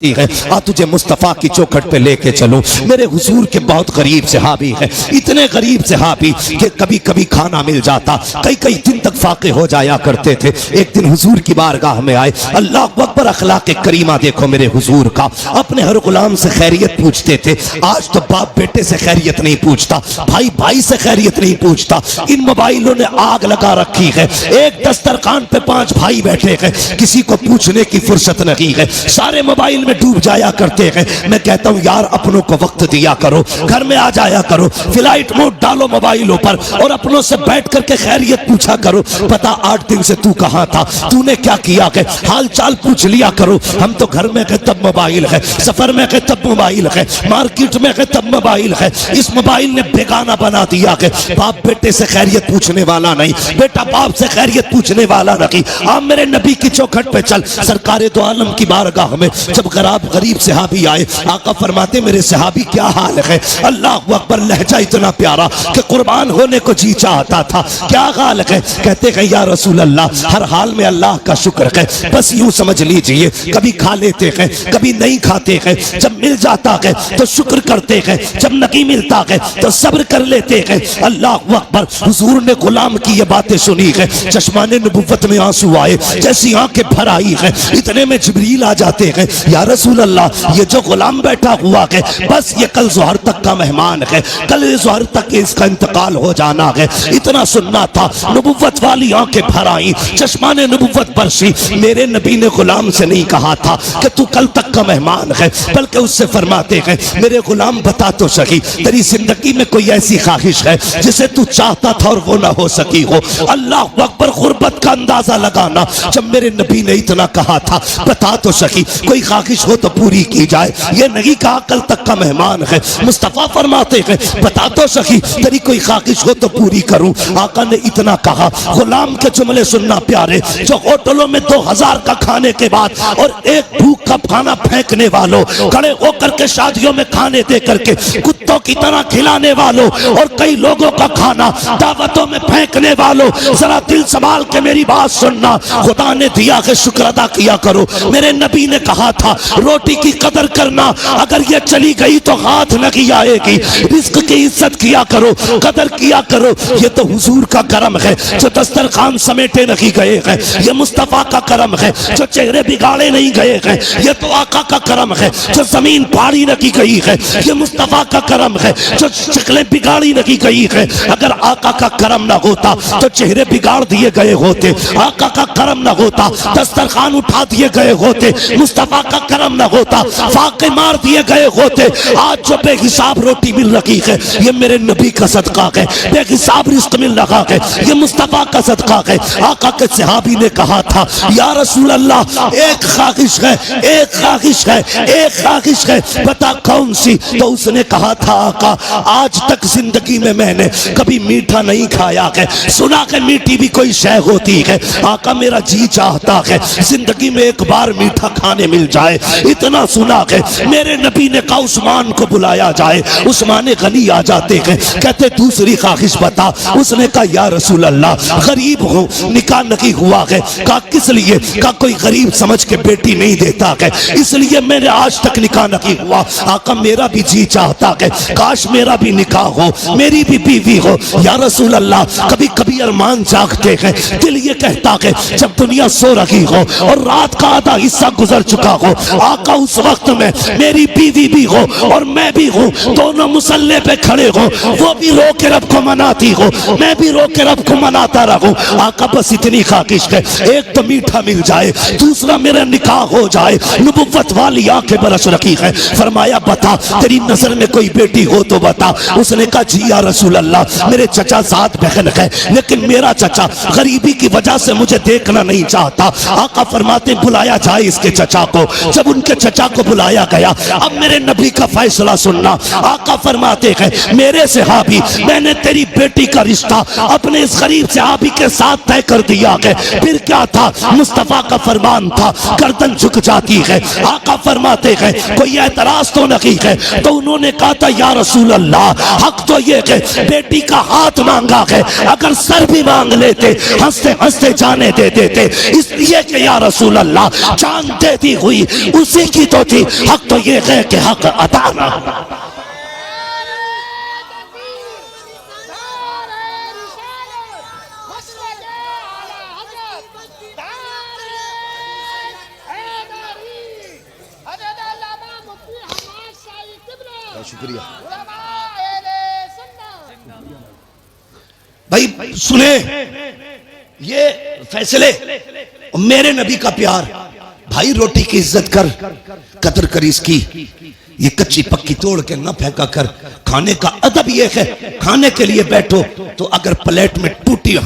है आ तुझे मुस्तफ़ा की चौखट पे लेके चलो। मेरे हुजूर के बहुत गरीब सहाबी हैं, इतने गरीब सहाबी कि कभी कभी खाना मिल जाता, कई कई दिन तक फाके हो जाया करते थे। एक दिन हुजूर की बारगाह में आए, अल्लाह अकबर, अखलाक करीमा देखो मेरे हुजूर का। अपने हर गुलाम से खैरियत पूछते थे। आज तो बाप बेटे से खैरियत नहीं पूछता, भाई भाई से खैरियत नहीं पूछता। इन मोबाइलों ने आग लगा रखी है। एक दस्तरखान पे 5 भाई बैठे हैं, किसी को पूछने की फुर्सत नहीं है, सारे मोबाइल डूब जाया करते हैं। मैं कहता हूं यार अपनों को वक्त दिया करो, घर में आ जाया करो, फ्लाइट मोड डालो मोबाइलों पर और अपनों से बैठ करके खैरियत पूछा करो। पता 8 दिन से तू कहां था, तूने क्या किया है, हाल चाल पूछ लिया करो। हम तो घर में गए तब मोबाइल है, सफर में गए तब मोबाइल है, मार्केट में गए तब मोबाइल है। इस मोबाइल ने बेगाना बना दिया है। बाप बेटे से खैरियत पूछने वाला नहीं, बेटा बाप से खैरियत पूछने वाला नहीं। आप मेरे नबी की चौखट पे चल, सरकारे दो आलम की बारगाह में जब गरीब सहाबी आए, आका फरमाते मेरे सहाबी क्या हाल है। अल्लाह अकबर, लहजा इतना प्यारा कि कुर्बान होने को जी चाहता था। क्या हाल है, कहते हैं या रसूल अल्लाह, हर हाल में अल्लाह का शुक्र है। बस यूं समझ लीजिए, कभी खा लेते हैं, कभी नहीं खाते हैं। जब मिल जाता है तो शुक्र करते हैं, जब नहीं मिलता है तो सब्र कर लेते हैं। अल्लाह अकबर, हुजूर ने गुलाम की ये बातें सुनी है, चश्माने नबुव्वत में आंसू आए, जैसी आंखें भर आई है। इतने में जिब्रील आ जाते हैं, या रसूल अल्लाह, ये जो गुलाम बैठा हुआ है बस ये कल ज़ोहर तक का मेहमान है, कल ज़ोहर तक इसका इंतकाल हो जाना है। इतना सुनना था, नबुव्वत वाली आंखें भर आई, चश्माने नबुव्वत बरसी। मेरे नबी ने गुलाम से नहीं कहा था कि तू कल तक का मेहमान है, बल्कि उससे फरमाते हैं मेरे गुलाम बता तो सही, तेरी जिंदगी में कोई ऐसी ख्वाहिश है जिसे तू चाहता था और वो ना हो सकी हो। अल्लाह अकबर, गुर्बत का अंदाजा लगाना। जब मेरे नबी ने इतना कहा था बता तो सही, कोई ख्वाहिश हो तो पूरी की जाए, ये नहीं कहा कल तक का मेहमान है। मुस्तफा फरमाते हैं बता तो सही, तेरी कोई ख्वाहिश हो तो पूरी करूं। आका ने इतना कहा, गुलाम के जुमले सुनना प्यारे, जो होटलों में 2000 का खाने के बाद और एक भूख का खाना फेंकने वालों, खड़े होकर के शादियों में खाने दे करके कुत्तों की तरह खिलाने वालों और कई लोगों का खाना दावतों में फेंकने वालों, जरा दिल संभाल के मेरी बात सुनना। खुदा ने दिया है, शुक्र अदा किया करो। मेरे नबी ने कहा था रोटी की कदर करना, अगर ये चली गई तो हाथ नहीं आएगी। रिस्क की इज्जत किया करो, कदर किया करो। ये तो हुजूर का करम है जो दस्तरखान समेटे नहीं गए हैं, ये मुस्तफा का करम है जो चेहरे बिगाड़े नहीं गए हैं, ये तो आका का करम है जो जमीन फाड़ी नहीं गई है, ये मुस्तफा का करम है जो शक्लें बिगाड़ी नहीं गई है। अगर आका का करम ना होता तो चेहरे बिगाड़ दिए गए होते, आका का करम ना होता दस्तरखान उठा दिए गए होते, मुस्तफा का करम ना होता फाके मार दिए गए होते। आज जो बेहिसाब रोटी मिल रही है ये मेरे नबी का सदका है, बेहिसाब रिस्क मिल रहा है ये मुस्तफा का सदका है। आका के सहाबी ने कहा था या रसूल अल्लाह, एक ख्वाहिश है, एक ख्वाहिश है, एक ख्वाहिश है, बता कौन सी। तो उसने कहा था आका, आज तक जिंदगी में मैंने कभी मीठा नहीं खाया है, सुना है मीठी भी कोई शय होती है। आका मेरा जी चाहता है जिंदगी में एक बार मीठा खाने मिल जाए, इतना सुना है। मेरे नबी ने कहा उस्मान को बुलाया जाए, उस्मान गनी आ जाते हैं, कहते दूसरी ख्वाहिश बता। उसने कहा या रसूल अल्लाह, गरीब हूँ, निकाह नहीं हुआ है। कहा किस लिए? कहा कोई गरीब समझ के बेटी नहीं देता है, इसलिए मैंने आज तक निकाह नहीं हुआ। आका मेरा भी जी चाहता है काश मेरा भी निकाह हो, मेरी भी बीवी हो। या रसूल अल्लाह, कभी कभी अरमान जागते हैं, दिल ये कहता है जब दुनिया सो रही हो और रात का आधा हिस्सा गुजर चुका हो, आका उस वक्त में मेरी बीवी भी हो और मैं भी हूँ, दोनों मुसल्ले पे खड़े हो, वो भी रो के रब को मनाती हो, मैं भी रो के रब को मनाता रहूं। आका बस इतनी ख्वाहिश है, एक तो मीठा मिल जाए, दूसरा मेरा निकाह हो जाए। नबुव्वत वाली आंखें बरस रखी है। फरमाया बता तेरी नजर में कोई बेटी हो तो बता। उसने कहा जी या रसूल अल्लाह, मेरे चचा 7 बहन है, लेकिन मेरा चचा गरीबी की वजह से मुझे देखना नहीं चाहता। आका फरमाते बुलाया जाए इसके चचा को। जब उनके चचा को बुलाया गया, अब मेरे नबी का फैसला सुनना। आका फरमाते हैं मेरे सहाबी, मैंने तेरी बेटी का रिश्ता अपने इस गरीब सहाबी के साथ तय कर दिया है। फिर क्या था, मुस्तफा का फरमान था, गर्दन झुक जाती है, आका फरमाते हैं कोई एतराज तो नहीं है। तो उन्होंने कहा था या रसूल अल्लाह हक तो ये है बेटी का हाथ मांगा है, अगर सर भी मांग लेते हंसते हंसते जाने दे देते, इसलिए कि या रसूल अल्लाह जान देती हुई उसी की तो थी, हक तो ये है कि हक अता ना। शुक्रिया भाई। सुने ये फैसले, मेरे नबी का प्यार। भाई रोटी की इज्जत कर, कदर कर इसकी, ये कच्ची पक्की तोड़ के न फेंका कर। खाने का अदब ये है, खाने के लिए बैठो तो अगर प्लेट में टूटी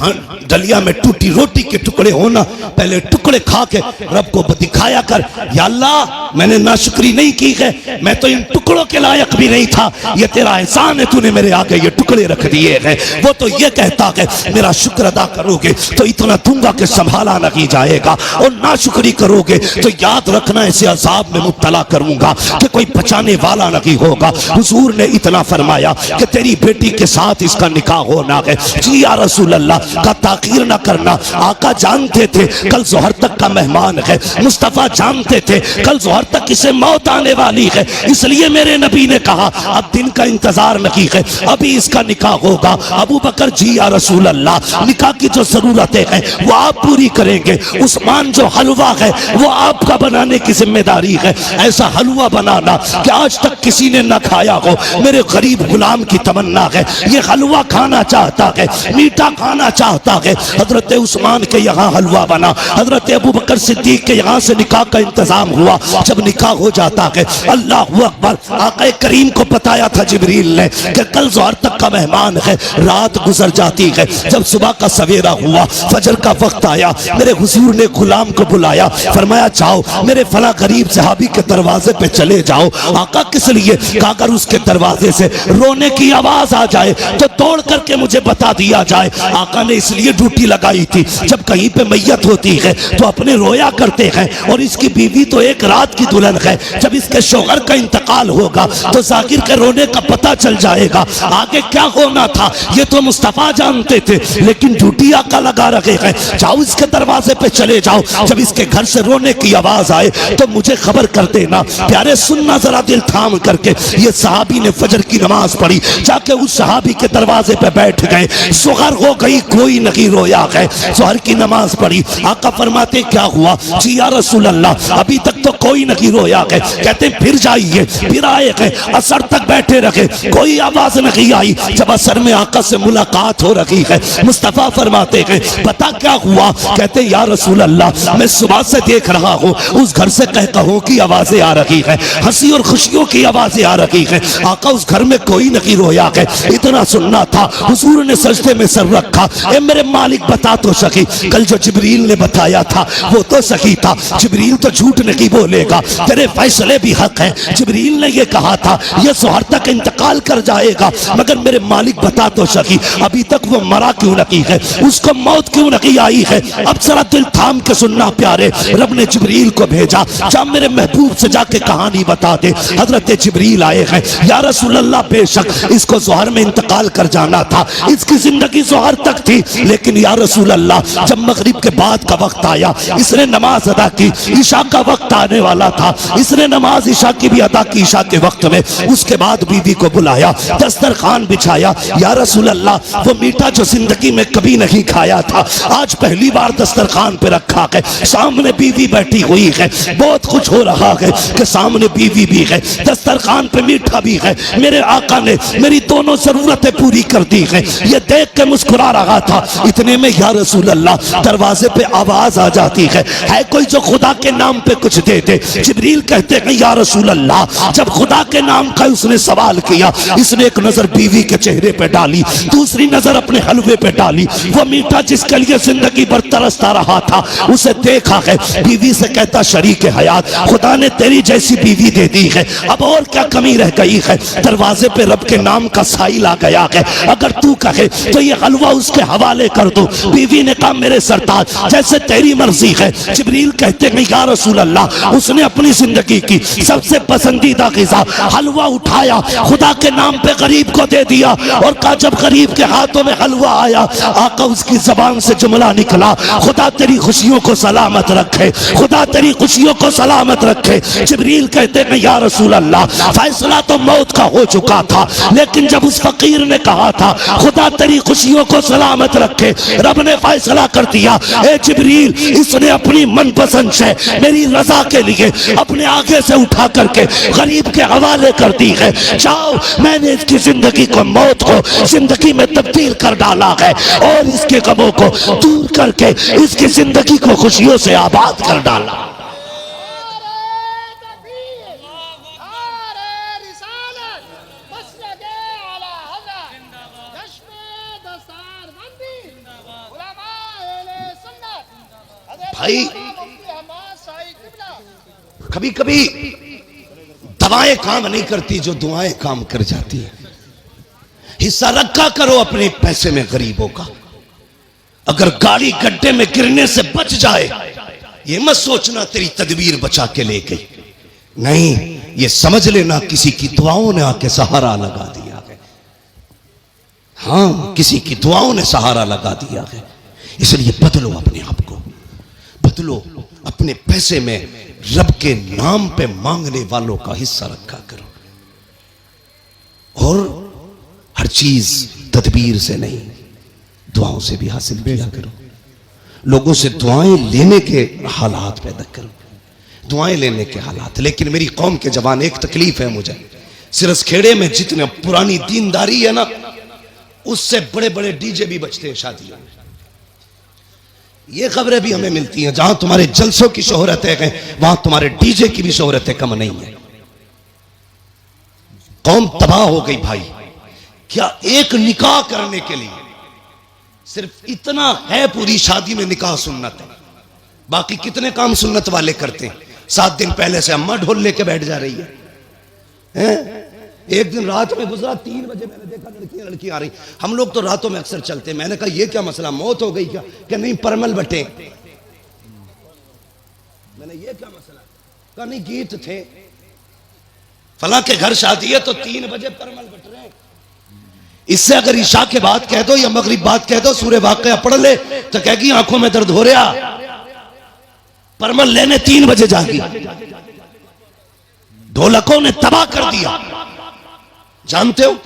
डलिया में टूटी रोटी के टुकड़े हो ना, पहले टुकड़े खा के रब को दिखाया कर, या अल्लाह मैंने नाशुक्री नहीं की है, मैं तो इन टुकड़ों के लायक भी नहीं था, ये तेरा एहसान है, तूने मेरे आगे ये टुकड़े रख दिए हैं। वो तो ये कहता है मेरा शुक्र अदा करोगे तो इतना दूंगा कि संभाला नहीं जाएगा, और नाशुक्री करोगे तो याद रखना ऐसे अजाब में मुब्तला करूंगा कि कोई बचाने वाला नहीं होगा। हुजूर ने इतना फरमाया कि तेरी बेटी के साथ इसका निकाह होना है। जी या रसूल अल्लाह का ताकीर ना करना। आका जानते थे कल जोहर तक का मेहमान है, मुस्तफा जानते थे कल जोहर तक इसे मौत आने वाली है, इसलिए मेरे नबी ने कहा अब दिन का इंतजार नहीं है, अभी इसका निकाह होगा। अबू बकर जी या रसूल अल्लाह निकाह की जो जरूरतें हैं वो आप पूरी करेंगे। उस्मान जो हलवा है वो आपका बनाने की जिम्मेदारी है, ऐसा हलवा बनाना कि आज तक किसी ने न खाया हो। मेरे गरीब गुलाम की तमन्ना है ये हलवा खाना चाहता है, मीठा खाना चाहता है। हजरत उस्मान के यहाँ हलवा बना, हजरत अबू बकर सिद्दीक के यहाँ से निकाह का इंतजाम हुआ। जब निकाह हो जाता है अल्लाह अकबर, आका करीम को बताया था जिब्रील ने कि कल जोहर तक का मेहमान है। रात गुजर जाती है, जब सुबह का सवेरा हुआ, फजर का वक्त आया, मेरे हुजूर ने गुलाम को बुलाया, फरमाया जाओ मेरे फला गरीब सहाबी के दरवाजे पे चले जाओ। आका किस लिए? अगर उसके दरवाजे से रोने की आवाज आ जाए तो तोड़ करके मुझे बता दिया जाए। आका ने इसलिए ड्यूटी लगाई थी, जब कहीं पे मैयत होती है तो अपने रोया करते हैं, और इसकी बीवी तो एक रात की दुल्हन है, जब इसके शौहर का इंतकाल होगा तो जाकिर के रोने का पता चल जाएगा। आगे क्या होना था ये तो मुस्तफा जानते थे, लेकिन ड्यूटी आका लगा रखे हैं, जाओ इसके दरवाजे पे चले जाओ, जब इसके घर से रोने की आवाज आए तो मुझे खबर कर देना। प्यारे सुनना जरा दिल थाम करके, ये सहाबी ने फजर की नमाज पढ़ी, जाके उस सहाबी के दरवाजे पे बैठ गए। सुहर हो गई, कोई नहीं रोया है। सुहर की नमाज पढ़ी, आका फरमाते क्या हुआ? जी या रसूल अल्लाह अभी तक तो कोई नहीं रोया है। कहते फिर जाइए, फिर आए हैं, असर तक बैठे रखे, कोई आवाज नहीं आई। जब असर में आका से मुलाकात हो रही है, मुस्तफा फरमाते हैं पता क्या हुआ? कहते या रसूल अल्लाह मैं सुबह से देख रहा हूँ उस घर से कहकहों की आवाजें आ रही है, हंसी और खुशियों की आवाजें आ रही है। आका उस घर में कोई नहीं रोया है। इतना सुनना था, हुजूर ने सजदे में सर रखा, ए मेरे मालिक बता तो सकी, कल जो जिब्रील ने बताया था वो तो सही था, जिब्रील तो झूठ नहीं बोलेगा, तेरे फैसले भी हक हैं। जिब्रील ने ये कहा था ये जोहर तक इंतकाल कर जाएगा, मगर मेरे मालिक बता तो सकी अभी तक वो मरा क्यों नहीं है, उसको मौत क्यों नहीं आई है। अब जरा दिल थाम के सुनना प्यारे, रब ने जिब्रील को भेजा, जा मेरे महबूब से जाके कहानी बता दे। हजरत जिब्रील आए हैं, या रसूल अल्लाह बेशक इसको जोहर में इंतकाल कर जाना था, इसकी जिंदगी जोहर तक थी, लेकिन या रसूल अल्लाह जब मगरिब के बाद का वक्त आया इसने नमाज अदा की, ईशा का वक्त आने वाला था, इसने नमाज ईशा की भी अदा की ईशा के वक्त में। उसके बाद बीवी को बुलाया, दस्तरखान बिछाया, या रसूल अल्लाह वो मीठा जो जिंदगी में कभी नहीं खाया था आज पहली बार दस्तरखान पे रखा है, सामने बीवी बैठी हुई है, बहुत कुछ हो रहा है कि सामने बीवी भी है, दस्तरखान पे मीठा भी है। मेरे आका ने मेरी दोनों जरूरतें पूरी कर दी है, ये देख के मुस्कुरा रहा था। इतने में या रसूल अल्लाह दरवाजे पे आवाज आ जाती है कोई जो खुदा के नाम पे कुछ दे दे। जिब्रील कहते हैं या रसूल अल्लाह जब खुदा के नाम का उसने सवाल किया, इसने एक नजर बीवी के चेहरे पे डाली, दूसरी नजर अपने हलवे पे डाली, वो मीठा जिसके लिए जिंदगी भर तरसता रहा था उसे देखा है। बीवी से कहता शरीक हयात खुदा ने तेरी जैसी बीवी दे दी है, अब और क्या कमी रह गई है। दरवाजे पे रब के नाम का साइल आ गया है, अगर तू कहे तो ये हलवा उसके हवाले कर दो। बीवी ने कहा मेरे सरताज जैसे तेरी मर्जी है। जिब्रील कहते हैं या रसूल अल्लाह, उसने अपनी जिंदगी की सबसे पसंदीदा ग़िज़ा हलवा उठाया, खुदा के नाम पे गरीब को दे दिया और कहा जब गरीब के हाथों में हलवा आया, आका उसकी जबान से जुमला निकला, खुदा तेरी खुशियों को सलामत रखे, खुदा तेरी खुशियों को सलामत रखे। जिब्रील कहते हैं या रसूल अल्लाह, फैसला तो मौत का हो चुका था, लेकिन जब उस फकीर ने कहा था खुदा तेरी खुशियों को सलामत रखे, रब ने फैसला कर दिया, ए जिब्रील इसने अपनी मनपसंद से मेरी रजा के लिए अपने आगे से उठा करके गरीब के हवाले कर दी है। जाओ, मैंने इसकी जिंदगी को मौत को जिंदगी में तब्दील कर डाला है और इसके गमों को दूर करके इसकी जिंदगी को खुशियों से आबाद कर डाला। भाई कभी कभी दवाएं काम नहीं करती जो दुआएं काम कर जाती है। हिस्सा रखा करो अपने पैसे में गरीबों का। अगर गाड़ी गड्ढे में गिरने से बच जाए, ये मत सोचना तेरी तदबीर बचा के ले गई, नहीं, ये समझ लेना किसी की दुआओं ने आके सहारा लगा दिया है। हाँ, किसी की दुआओं ने सहारा लगा दिया है। इसलिए बदलो अपने आप को, बदलो। अपने पैसे में रब के नाम पे मांगने वालों का हिस्सा रखा करो और हर चीज तदबीर से नहीं, दुआओं से भी हासिल किया करो। लोगों से दुआएं लेने के हालात पैदा करो, दुआएं लेने के हालात। लेकिन मेरी कौम के जवान, एक तकलीफ है मुझे, सिरसखेड़े में जितने पुरानी दीनदारी है ना, उससे बड़े बड़े डीजे भी बजते हैं शादियों में। ये खबरें भी हमें मिलती हैं, जहां तुम्हारे जलसों की शोहरत है वहां तुम्हारे डीजे की भी शोहरत कम नहीं है। कौम तबाह हो गई भाई। क्या एक निकाह करने के लिए सिर्फ इतना है, पूरी शादी में निकाह सुन्नत है, बाकी कितने काम सुन्नत वाले करते हैं। 7 दिन पहले से अम्मा ढोल लेके बैठ जा रही है। एक दिन रात में गुजरा, 3 बजे मैंने देखा लड़कियां आ रही। हम लोग तो रातों में अक्सर चलते हैं। मैंने कहा ये क्या मसला, मौत हो गई क्या? कि नहीं, परमल बटे। मैंने ये क्या मसला? कहा नहीं, गीत थे, फला के घर शादी है तो 3 बजे परमल बट रहे। इससे अगर ईशा के बाद कह दो या मगरिब बाद कह दो सूरह वाक़िया पढ़ ले तो कहेगी आंखों में दर्द हो रहा, परमल लेने 3 बजे जागी। ढोलकों ने तबाह कर दिया। जानते हो,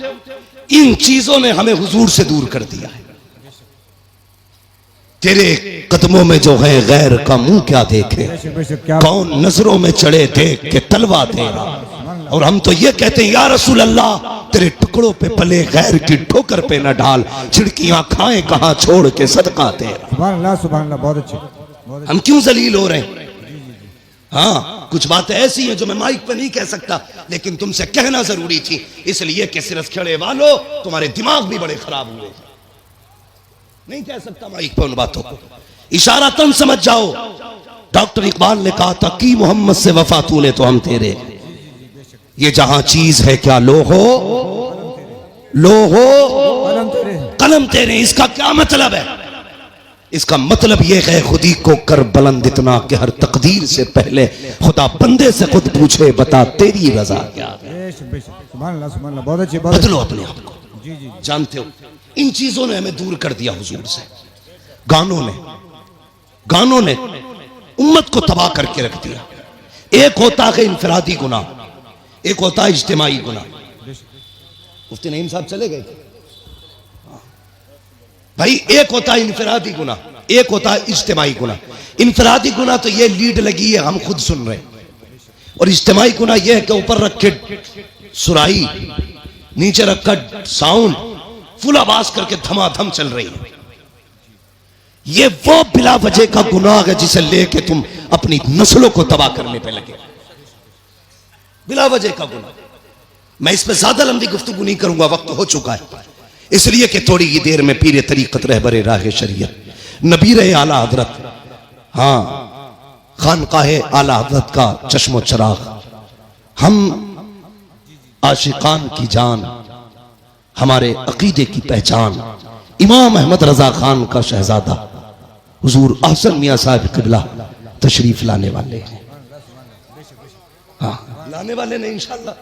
इन चीजों ने हमें हुजूर से दूर कर दिया है। तेरे कदमों में जो है गैर का मुंह क्या देखे, कौन नजरों में चढ़े देख के तलवा तेरा। और हम तो ये कहते हैं या रसूल अल्लाह, तेरे टुकड़ों पे पले गैर की ठोकर पे न डाल, छिड़कियां खाएं कहां छोड़ के सदका तेरा। सुभान अल्लाह, सुभान अल्लाह, बहुत अच्छे। हम क्यों जलील हो रहे हैं? हाँ, कुछ बातें ऐसी हैं जो मैं माइक पे नहीं कह सकता, लेकिन तुमसे कहना जरूरी थी, इसलिए कि सिरसखेड़े वालों तुम्हारे दिमाग भी बड़े खराब हुए। नहीं कह सकता माइक पे उन बातों को, इशारा तुम समझ जाओ। डॉक्टर इकबाल ने कहा था कि मोहम्मद से वफा तूने तो हम तेरे, ये जहां चीज है क्या लो हो कलम तेरे। इसका क्या मतलब है? इसका मतलब यह है खुदी को कर बुलंद इतना कि हर तकदीर से पहले खुदा बंदे से खुद पूछे बता तेरी रजा क्या है। बदलो अपने आप को। जानते हो, इन चीजों ने हमें दूर कर दिया हुजूर से। गानों ने उम्मत को तबाह करके रख दिया। एक होता है इनफरादी गुनाह, एक होता है इज्तिमाई गुनाह। मुफ्ती नईम साहब चले गए भाई। एक होता है इनफरादी गुनाह, एक होता है इज्तिमाई गुनाह। इनफरादी गुनाह तो ये लीड लगी है, हम खुद सुन रहे हैं। और इज्तिमाई गुनाह यह है कि ऊपर रख के सुराही, नीचे रखकर साउंड, फुल आवाज करके धमाधम चल रही है। ये वो बिला वजह का गुनाह है जिसे लेके तुम अपनी नस्लों को तबाह करने पे लगे। बिला वजह का गुनाह। मैं इस पर ज्यादा लंबी गुफ्तगू नहीं करूंगा, वक्त हो चुका है। इसलिए कि थोड़ी ही देर में पीर तरीकत रहबर राह शरीयत नबीर आला हजरत, हाँ, खानकाहे आला हजरत का चश्मो चराग, हम आशिकान की जान, हमारे अकीदे की पहचान इमाम अहमद रजा खान का शहजादा हुजूर अहसन मियां साहब किबला तशरीफ लाने वाले हैं। हाँ, लाने वाले नहीं, इंशाल्लाह।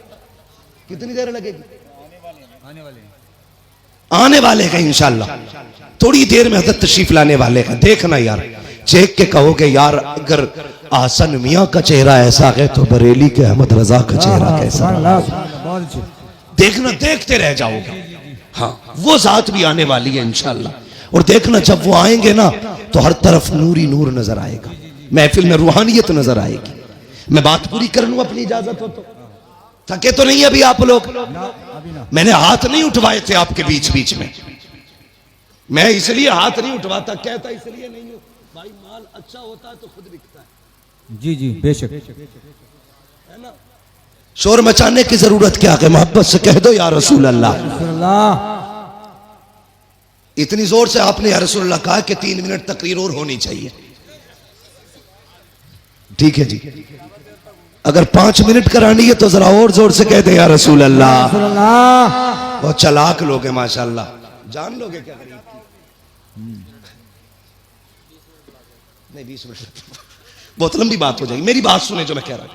कितनी देर लगेगी? आने वाले हैं इंशाल्लाह। थोड़ी देर में हजरत तशरीफ लाने वाले हैं। देखना यार, चेक के कहोगे यार अगर अहसन मियां का चेहरा ऐसा है तो बरेली के अहमद रजा का चेहरा कैसा? बहुत अच्छे। देखना, देखते रह जाओगे। हाँ, वो जात भी आने वाली है इंशाल्लाह। और देखना जब वो आएंगे ना तो हर तरफ नूर ही नूर नजर आएगा, महफिल में रूहानियत नजर आएगी। मैं बात पूरी कर लूं, अपनी इजाजत हो तो। थके तो नहीं अभी आप लोग? मैंने हाथ नहीं उठवाए थे आपके बीच बीच में। मैं इसलिए हाथ नहीं उठवाता, कहता इसलिए नहीं हूं भाई, माल अच्छा होता है तो खुद बिकता है। जी जी बेशक। है ना? शोर मचाने की जरूरत क्या है? मोहब्बत से कह दो या रसूल अल्लाह। इतनी जोर से आपने या रसूल अल्लाह कहा कि 3 मिनट तकरीर और होनी चाहिए। ठीक है जी, अगर 5 मिनट करानी है तो जरा और जोर से कह दे या रसूल अल्लाह। बहुत चालाक लोग हैं माशाल्लाह। जान लोगे क्या गरीब की? नहीं, 20 मिनट बहुत लंबी बात हो जाएगी। मेरी बात सुने जो मैं कह रहा हूं।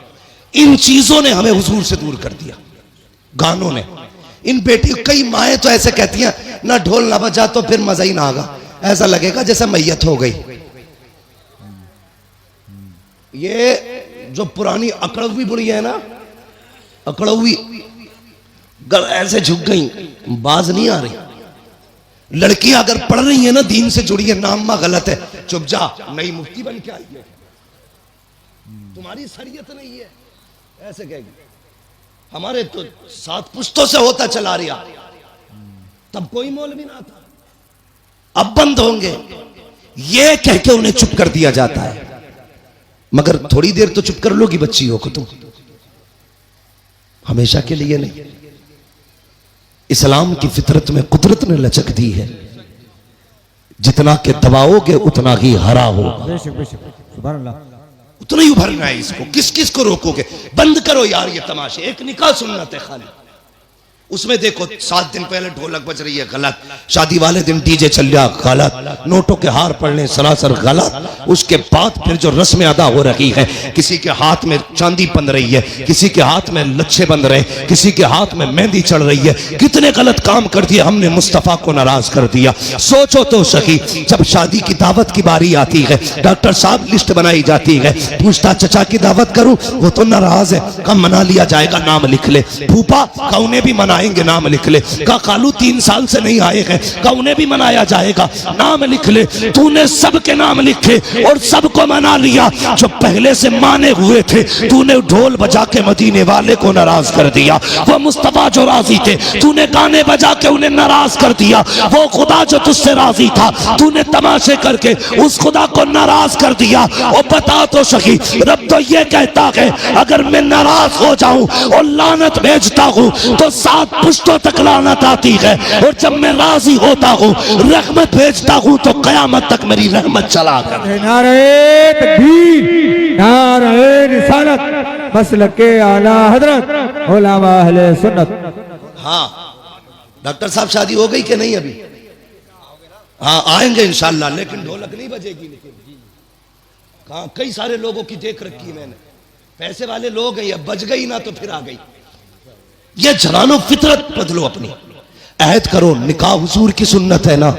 इन चीजों ने हमें हुजूर से दूर कर दिया, गानों ने। इन बेटी, कई माएँ तो ऐसे कहती हैं ना ढोल ना बजा तो फिर मजा ही ना आगा, ऐसा लगेगा जैसे मैयत हो गई। ये जो पुरानी अकड़वी बुढ़ी है ना, अकड़वी ऐसे झुक गई, बाज नहीं आ रही। लड़कियां अगर पढ़ रही है ना, दीन से जुड़ी है, नाम गलत है, चुप जा, नई मुफ्ती बन के आई है, तुम्हारी शरीयत नहीं है, ऐसे कहेगी। हमारे तो 7 पुश्तों से होता चला रहा, तब कोई मौलवी ना था, अब बंद होंगे, ये कह के उन्हें चुप कर दिया जाता है। मगर थोड़ी देर तो चुप कर लोगी बच्ची हो को तुम, हमेशा के लिए नहीं। इस्लाम की फितरत में कुदरत ने लचक दी है, जितना के दबाओगे उतना ही हरा होगा, सुभान अल्लाह। उतना ही उभरना है इसको। किस किस को रोकोगे? बंद करो यार ये तमाशे। एक निकाह सुन्नत है खाली, उसमें देखो 7 दिन पहले ढोलक बज रही है, गलत। शादी वाले दिन डीजे चल रहा, गलत। नोटों के हार पड़ने सरासर गलत। उसके बाद फिर जो रस्में अदा हो रही है, किसी के हाथ में चांदी बंध रही है, किसी के हाथ में लच्छे बंध रहे, किसी के हाथ में मेहंदी चढ़ रही है। कितने गलत काम कर दिए हमने, मुस्तफा को नाराज कर दिया। सोचो तो सही, जब शादी की दावत की बारी आती है, डॉक्टर साहब लिस्ट बनाई जाती है, पूछता चचा की दावत करूं, वो तो नाराज है, कम मना लिया जाएगा, नाम लिख ले। फूफा का उन्हें भी मनाएंगे, नाम लिख ले। का कालू 3 साल से नहीं आए हैं, का उन्हें भी मनाया जाएगा, नाम लिख ले। तूने सबके नाम लिखे और सबको मना लिया। जो पहले से माने हुए थे, तूने ढोल बजा के मदीने वाले को नाराज कर दिया। वो मुस्तफा जो राजी थे, तूने गाने बजा के उन्हें नाराज कर दिया। वो खुदा जो तुझसे राजी था, तूने तमाशे करके उस खुदा को नाराज कर दिया। और बता तो सही, रब तो ये कहता है अगर मैं नाराज हो जाऊं और लानत भेजता हूं तो 7 पुश्तों तक लानत आती है, और जब मैं राजी होता हूँ रहमत भेजता हूँ तो कयामत तक मेरी रहमत चला कर। नारे तकबीर, नारे रिसालत, मसलके आला हजरत उलमा अहले सुन्नत। हाँ डॉक्टर साहब, शादी हो गई कि नहीं अभी? हाँ आएंगे इंशाल्लाह, लेकिन ढोलक नहीं बजेगी। लेकिन कहाँ, कई सारे लोगों की देख रखी है मैंने, पैसे वाले लोग हैं, या बज गई ना तो फिर आ गई। ये जवानों फितरत बदलो अपनी, अहद करो। निकाह हुजूर की सुन्नत है ना,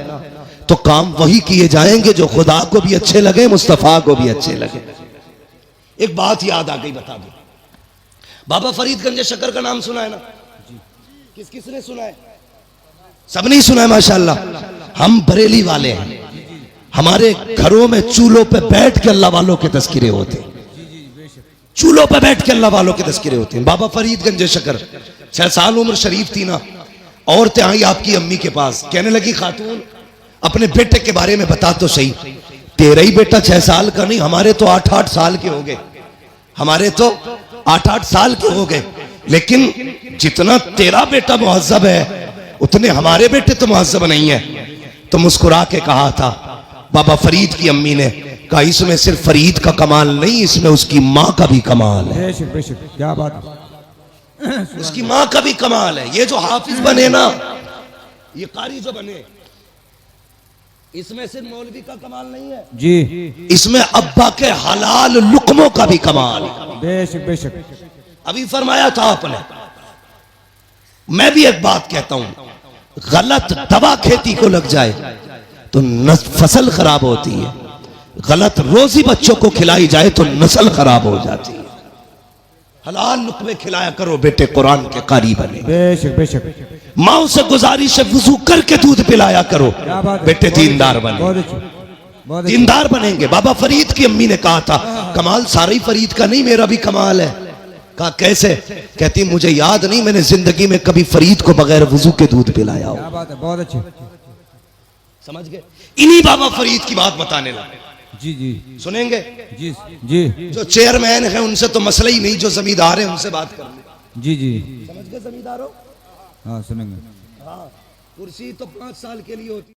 तो काम वही किए जाएंगे जो खुदा को भी अच्छे लगे, मुस्तफा को भी अच्छे लगे। एक बात याद आ गई, बता दो। बाबा फरीदगंज शक्कर का नाम सुना है ना? किस किसने सुना है? सब नहीं सुना है माशाल्लाह। हम बरेली वाले हैं, हमारे घरों में चूल्हों पे बैठ के अल्लाह वालों के तस्किरे होते हैं, चूल्हों पे बैठ के अल्लाह वालों के तस्किरे होते हैं। बाबा फरीदगंज शक्कर 6 साल उम्र शरीफ थी ना, औरतें आई आपकी अम्मी के पास, कहने लगी खातून अपने बेटे के बारे में बता तो सही। तेरा ही बेटा 6 साल का नहीं, हमारे तो 8-8 साल के हो गए, हमारे तो 8-8 साल के हो गए। लेकिन जितना तेरा बेटा मुहज्जब है उतने हमारे बेटे तो मुहज्जब नहीं है। तो मुस्कुरा के कहा था बाबा फरीद की अम्मी ने, कहा इसमें सिर्फ फरीद का कमाल नहीं, इसमें उसकी माँ का भी कमाल है। बेशक बेशक, क्या बात, उसकी माँ का भी कमाल है। ये जो हाफिज बने ना, ये कारी जो बने, इसमें सिर्फ मौलवी का कमाल नहीं है जी, इसमें अब्बा के हलाल लुकमों का भी कमाल। बेशक बेशक। अभी फरमाया था आपने, मैं भी एक बात कहता हूं, गलत दवा खेती को लग जाए तो फसल खराब होती है, गलत रोजी बच्चों को खिलाई जाए तो नस्ल खराब हो जाती है। हलाल लुकमे खिलाया करो बेटे, कुरान के कारी बने। बेशक बेशक। माओ से गुजारिश है वुजू करके दूध पिलाया करो क्या बात है, बेटे, बहुत दीनदार अच्छी, बने। बहुत अच्छी, बहुत अच्छी। दीनदार बनेंगे। बाबा फरीद की अम्मी ने कहा था, कमाल सारा ही फरीद का नहीं, मेरा भी कमाल है। कहा कैसे? कहती मुझे याद नहीं मैंने जिंदगी में कभी फरीद को बगैर वुजू के दूध पिलाया हो। क्या बात है, बहुत अच्छी। समझ गए? इन्हीं बाबा फरीद की बात बताने लगे। जी जी सुनेंगे? जी जी जो चेयरमैन है उनसे तो मसला ही नहीं, जो जमींदार है उनसे बात कर ले। जी जी। समझ गए जमींदारों? हाँ सुनेंगे। हाँ, कुर्सी तो 5 साल के लिए होती है।